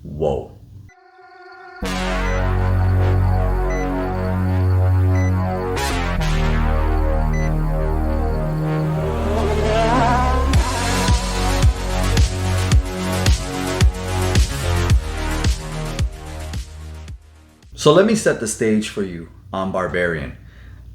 Whoa. So let me set the stage for you on Barbarian.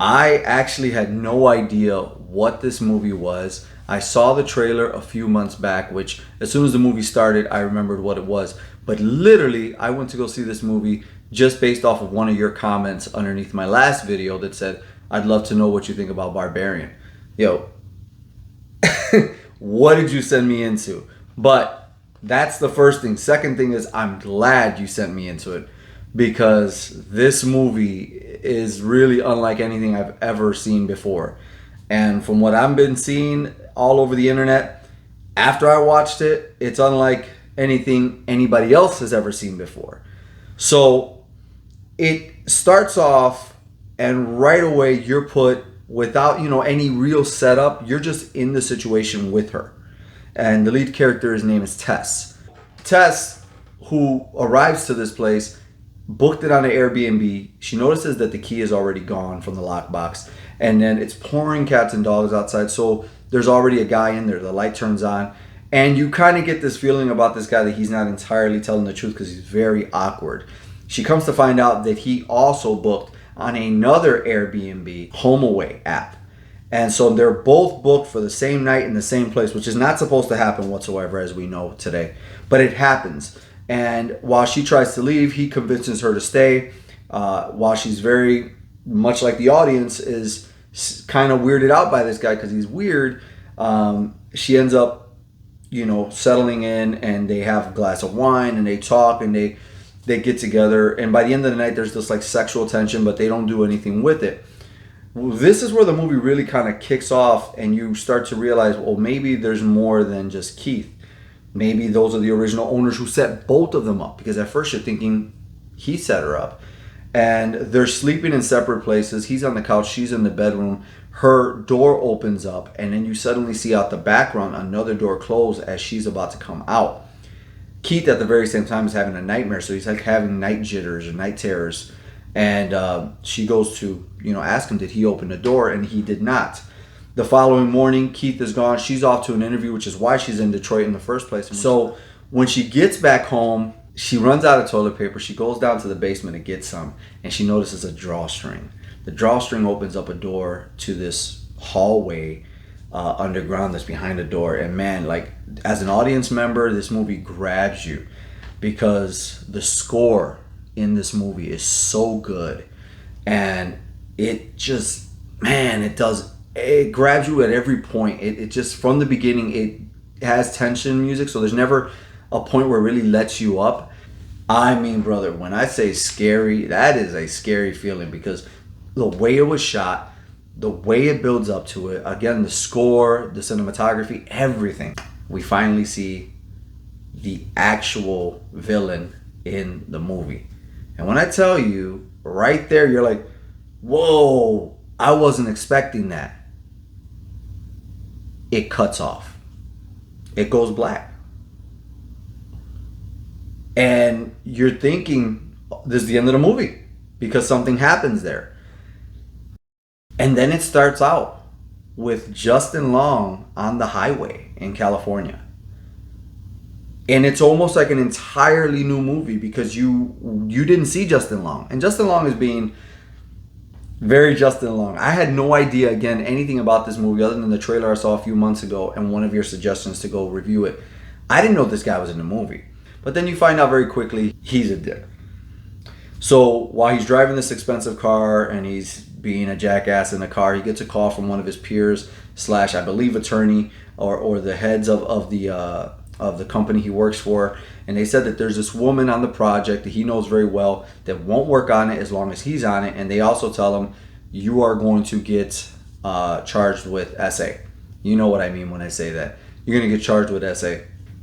I actually had no idea what this movie was. I saw the trailer a few months back, which as soon as the movie started, I remembered what it was. But literally, I went to go see this movie just based off of one of your comments underneath my last video that said, I'd love to know what you think about Barbarian. Yo, what did you send me into? But that's the first thing. Second thing is, I'm glad you sent me into it because this movie is really unlike anything I've ever seen before. And from what I've been seeing all over the internet, after I watched it, it's unlike anything anybody else has ever seen before. So it starts off, and right away you're put without any real setup. You're just in the situation with her, and the lead character's name is Tess. Tess, who arrives to this place, booked it on an Airbnb. She notices that the key is already gone from the lockbox, and then it's pouring cats and dogs outside. So there's already a guy in there. The light turns on, and you kind of get this feeling about this guy that he's not entirely telling the truth because he's very awkward. She comes to find out that he also booked on another Airbnb HomeAway app. And so they're both booked for the same night in the same place, which is not supposed to happen whatsoever, as we know today. But it happens. And while she tries to leave, he convinces her to stay. While she's very much like the audience is kind of weirded out by this guy because he's weird, she ends up, settling in, and they have a glass of wine and they talk and they get together. And by the end of the night, there's this like sexual tension, but they don't do anything with it. This is where the movie really kind of kicks off, and you start to realize, well, maybe there's more than just Keith. Maybe those are the original owners who set both of them up, because at first you're thinking he set her up. And they're sleeping in separate places. He's on the couch, she's in the bedroom. Her door opens up, and then you suddenly see out the background another door close as she's about to come out. Keith at the very same time is having a nightmare, so he's like having night jitters or night terrors. And she goes to ask him, did he open the door? And he did not. The following morning, Keith is gone. She's off to an interview, which is why she's in Detroit in the first place. So when she gets back home, she runs out of toilet paper. She goes down to the basement to get some, and she notices a drawstring. The drawstring opens up a door to this hallway underground that's behind the door. And man, like as an audience member, this movie grabs you because the score in this movie is so good, and it just, it grabs you at every point. It just, from the beginning, it has tension music, so there's never a point where it really lets you up. I mean, brother, when I say scary, that is a scary feeling, because the way it was shot, the way it builds up to it, again, the score, the cinematography, everything. We finally see the actual villain in the movie. And when I tell you, right there, you're like, whoa, I wasn't expecting that. It cuts off. It goes black. And you're thinking, this is the end of the movie, because something happens there. And then it starts out with Justin Long on the highway in California. And it's almost like an entirely new movie, because you didn't see Justin Long. And Justin Long is being very Justin Long. I had no idea, again, anything about this movie other than the trailer I saw a few months ago and one of your suggestions to go review it. I didn't know this guy was in the movie. But then you find out very quickly he's a dick. So while he's driving this expensive car and he's being a jackass in the car, he gets a call from one of his peers / I believe attorney or the heads of the company he works for, and they said that there's this woman on the project that he knows very well that won't work on it as long as he's on it. And they also tell him, you are going to get charged with SA. You know what I mean when I say that. You're going to get charged with SA.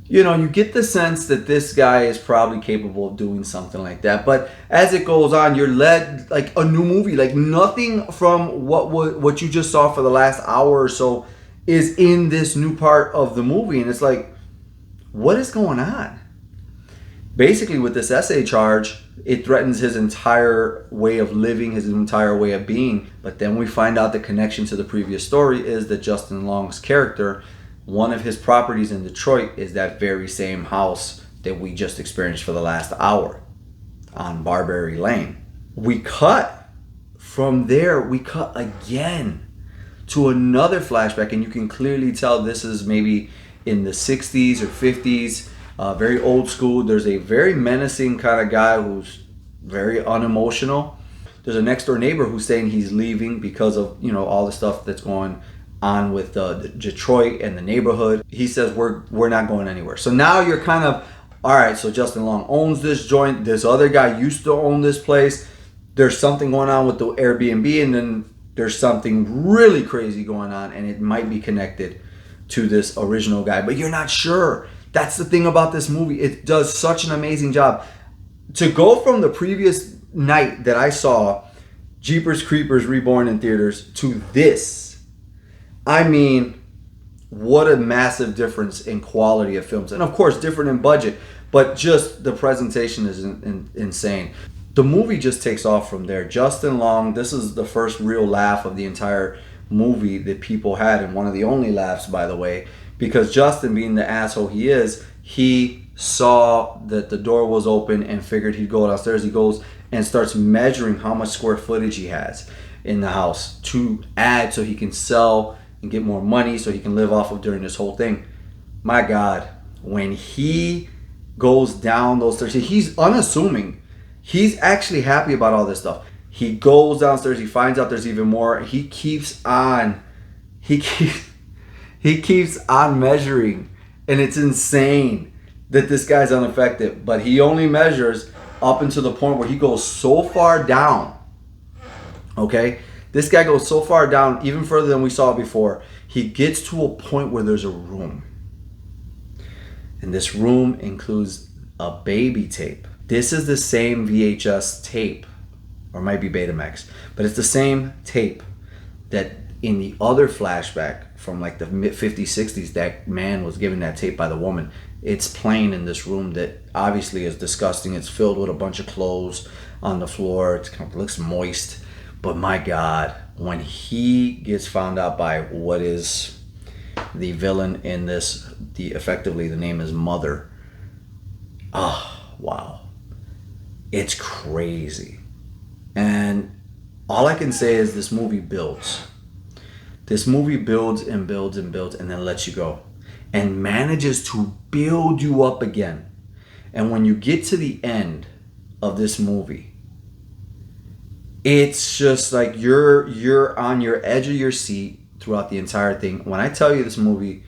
You get the sense that this guy is probably capable of doing something like that. But as it goes on, you're led like a new movie. Like nothing from what you just saw for the last hour or so is in this new part of the movie. And it's like, what is going on? Basically, with this essay charge, it threatens his entire way of living, his entire way of being. But then we find out the connection to the previous story is that Justin Long's character, one of his properties in Detroit is that very same house that we just experienced for the last hour on Barbary Lane. We cut from there, we cut again to another flashback, and you can clearly tell this is maybe in the 60s or 50s, very old school. There's a very menacing kind of guy who's very unemotional. There's a next door neighbor who's saying he's leaving because of, you know, all the stuff that's going on with the Detroit and the neighborhood. He says we're not going anywhere. So now you're kind of, all right, so Justin Long owns this joint. This other guy used to own this place. There's something going on with the Airbnb, and then there's something really crazy going on, and it might be connected to this original guy, but you're not sure. That's the thing about this movie. It does such an amazing job. To go from the previous night that I saw Jeepers Creepers Reborn in theaters to this, I mean, what a massive difference in quality of films. And of course, different in budget, but just the presentation is insane. The movie just takes off from there. Justin Long, this is the first real laugh of the entire movie that people had, and one of the only laughs, by the way, because Justin, being the asshole he is, he saw that the door was open and figured he'd go downstairs. He goes and starts measuring how much square footage he has in the house to add so he can sell and get more money so he can live off of during this whole thing. My God, when he goes down those stairs, he's unassuming. He's actually happy about all this stuff. He goes downstairs, he finds out there's even more. He keeps on measuring, and it's insane that this guy's unaffected, but he only measures up until the point where he goes so far down. Okay? This guy goes so far down, even further than we saw before. He gets to a point where there's a room. And this room includes a baby tape. This is the same VHS tape, or it might be Betamax, but it's the same tape that in the other flashback from like the mid-50s, 60s, that man was given that tape by the woman. It's playing in this room that obviously is disgusting. It's filled with a bunch of clothes on the floor. It kind of looks moist. But my God, when he gets found out by what is the villain in this, effectively the name is Mother. Oh, wow. It's crazy. And all I can say is this movie builds. This movie builds and builds and builds and then lets you go. And manages to build you up again. And when you get to the end of this movie, it's just like you're on your edge of your seat throughout the entire thing. When I tell you this movie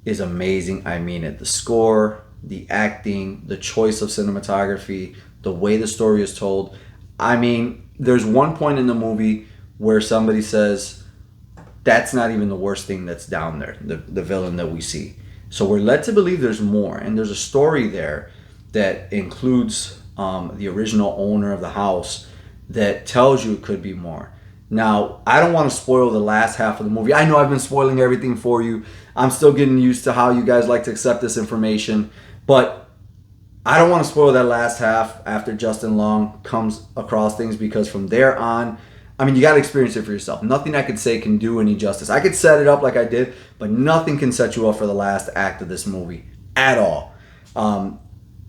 is amazing, I mean it. The score, the acting, the choice of cinematography, the way the story is told. I mean, there's one point in the movie where somebody says, that's not even the worst thing that's down there, the villain that we see. So we're led to believe there's more. And there's a story there that includes the original owner of the house that tells you it could be more. Now, I don't want to spoil the last half of the movie. I know I've been spoiling everything for you. I'm still getting used to how you guys like to accept this information. But I don't want to spoil that last half after Justin Long comes across things, because from there on, I mean, you got to experience it for yourself. Nothing I could say can do any justice. I could set it up like I did, but nothing can set you up for the last act of this movie at all.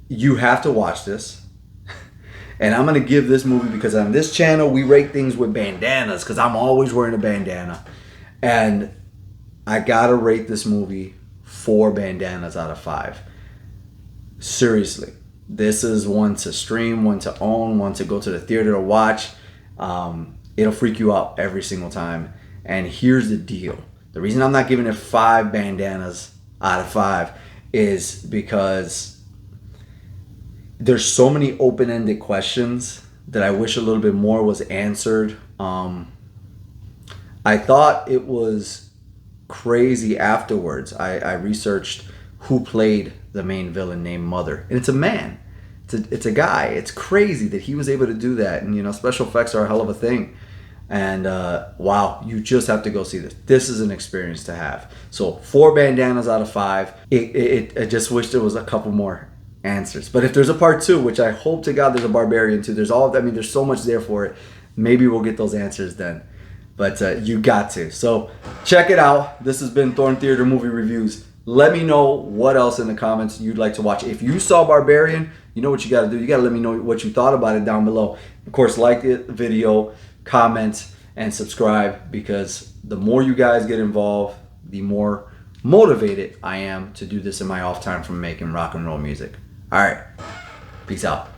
You have to watch this. And I'm going to give this movie, because on this channel, we rate things with bandanas, because I'm always wearing a bandana. And I got to rate this movie 4 bandanas out of 5. Seriously. This is one to stream, one to own, one to go to the theater to watch. It'll freak you out every single time. And here's the deal. The reason I'm not giving it 5 bandanas out of 5 is because there's so many open-ended questions that I wish a little bit more was answered. I thought it was crazy afterwards. I researched who played the main villain named Mother. And it's a man. It's a guy. It's crazy that he was able to do that. And, you know, special effects are a hell of a thing. And, wow, you just have to go see this. This is an experience to have. So 4 bandanas out of 5. I just wish there was a couple more answers. But if there's a part 2, which I hope to God there's a Barbarian 2, there's all, I mean, there's so much there for it. Maybe we'll get those answers then. But you got to. So check it out. This has been Thorn Theater Movie Reviews. Let me know what else in the comments you'd like to watch. If you saw Barbarian, you know what you got to do. You got to let me know what you thought about it down below. Of course, like the video, comment, and subscribe, because the more you guys get involved, the more motivated I am to do this in my off time from making rock and roll music. All right. Peace out.